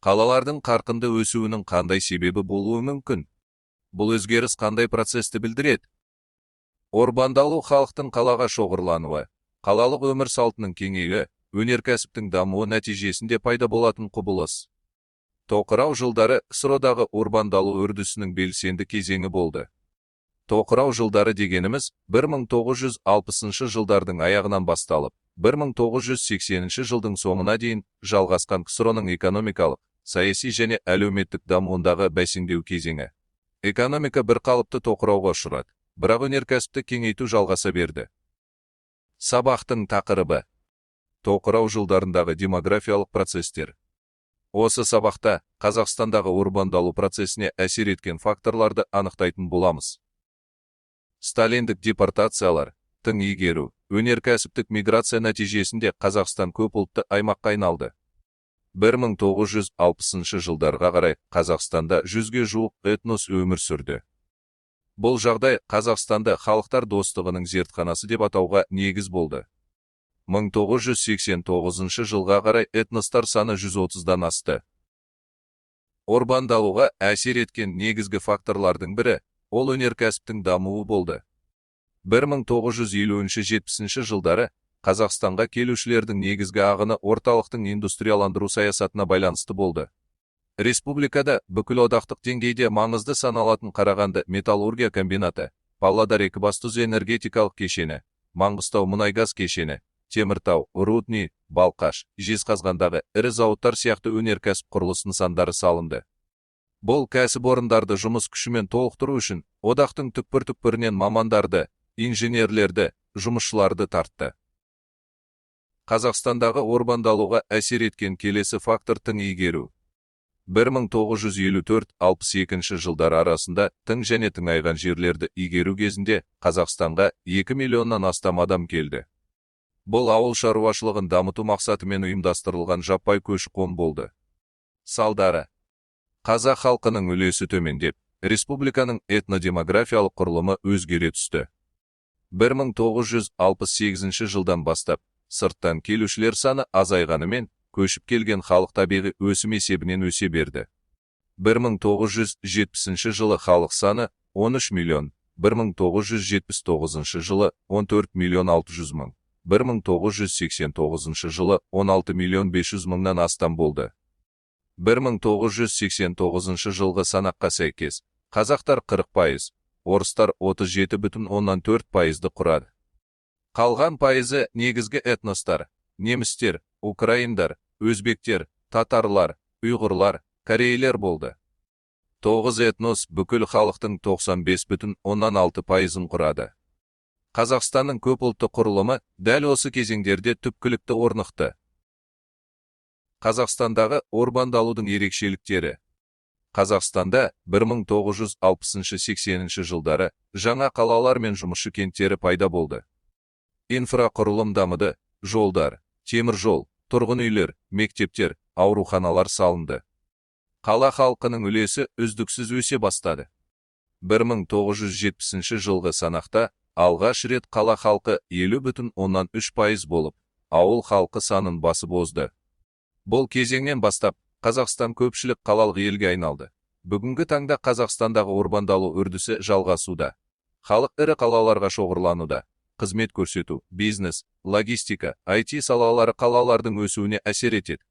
Қалалардың қарқынды өсуінің қандай себебі болуы мүмкін? Бұл өзгеріс қандай процесті білдіреді? Урбандалу халықтың қалаға шоғырлануы, қалалық өмір салтының кеңеюі, өнеркәсіптің дамуы нәтижесінде пайда болатын құбылыс. Тоқырау жылдары КСРО-дағы урбандалу үрдісінің белсенді кезеңі болды. Тоқырау жылдары дегеніміз 1960 жылдардың аяғынан басталып, 1980 жылдың соңына дейін жалғасқан КСРО-ның экономикалық, саяси және әлеуметтік дамуындағы бәсеңдеу кезеңі. Экономика бірқалыпты тоқырауға ұшырады, бірақ өнеркәсіпті кеңейту жалғаса берді. Сабақтың тақырыбы: тоқырау жылдарындағы демографиялық процестер. Осы сабақта Қазақстандағы урбандалу процесіне әсер еткен факторларды анықтайтын боламыз. Сталиндік депортациялар, тың игеру, өнеркәсіптік миграция нәтижесінде Қазақстан көпұлтты аймаққа айналды. 1960 жылдарға қарай Қазақстанда 100-ге жуық этнос өмір сүрді. Бұл жағдай Қазақстанды халықтар достығының зертханасы деп атауға негіз болды. 1989 жылға қарай этностар саны 130-дан асты. Урбандалуға әсер еткен негізгі факторлардың бірі ол өнеркәсіптің дамуы болды. 1950-70 жылдары Қазақстанға келушілердің негізгі ағыны орталықтың индустрияландыру саясатына байланысты болды. Республикада бүкіл одақтық деңгейде маңызды саналатын Қарағанды металлургия комбинаты, Павлодар екібастұз энергетикалық кешені, Маңғыстау мұнайгаз кешені, Теміртау, Рудный, Балқаш, Жезқазғандағы ірі зауыттар сияқты өнеркәсіп құрылыс нысандары салынды. Бұл кәсіпорындарды жұмыс күшімен толықтыру үшін одақтың түкпір-түкпірінен мамандарды, инженерлерді, жұмысшыларды тартты. Қазақстандағы урбандалуға әсер еткен келесі фактор тың игеру. 1954-62 жылдар арасында тың және тыңайған жерлерді игеру кезінде Қазақстанға 2 миллионнан астам адам келді. Бұл ауыл шаруашылығын дамыту мақсатымен ұйымдастырылған жаппай көші-қон болды. Салдары: қазақ халқының үлесі төмендеп, республиканың этнодемографиялық құрылымы өзгере түсті. 1968 жылдан бастап сырттан келушілер саны азайғанымен, көшіп келген халық табиғи өсім есебінен өсе берді. 1970 жылы халық саны 13 миллион, 1979 жылы 14 миллион 600 мың, 1989 жылы 16 миллион 500 мыңнан астам болды. 1989 жылғы санаққа сәйкес, қазақтар 40%, орыстар 37,4%-ды құрады. Қалған пайызы негізгі этностар: немістер, украиндар, өзбектер, татарлар, ұйғырлар, корейлер болды. 9 этнос бүкіл халықтың 95,6%-ын құрады. Қазақстанның көпұлтты құрылымы дәл осы кезеңдерде түпкілікті орнықты. Қазақстандағы урбандалудың ерекшеліктері. Қазақстанда 1960-80 жылдары жаңа қалалар мен жұмысшы кенттері пайда болды. Инфрақұрылым дамыды, жолдар, темір жол, тұрғын үйлер, мектептер, ауруханалар салынды. Қала халқының үлесі үздіксіз өсе бастады. 1970 жылғы санақта алғаш рет қала халқы 50,3% болып, ауыл халқы санын басып озды. Бұл кезеңнен бастап Қазақстан көпшілік қалалық елге айналды. Бүгінгі таңда Қазақстандағы урбандалу үрдісі жалғасуда. Халық ірі қалаларға шоғырлануда. Қызмет көрсету, бизнес, логистика, IT салалары қалалардың өсуіне әсер етеді.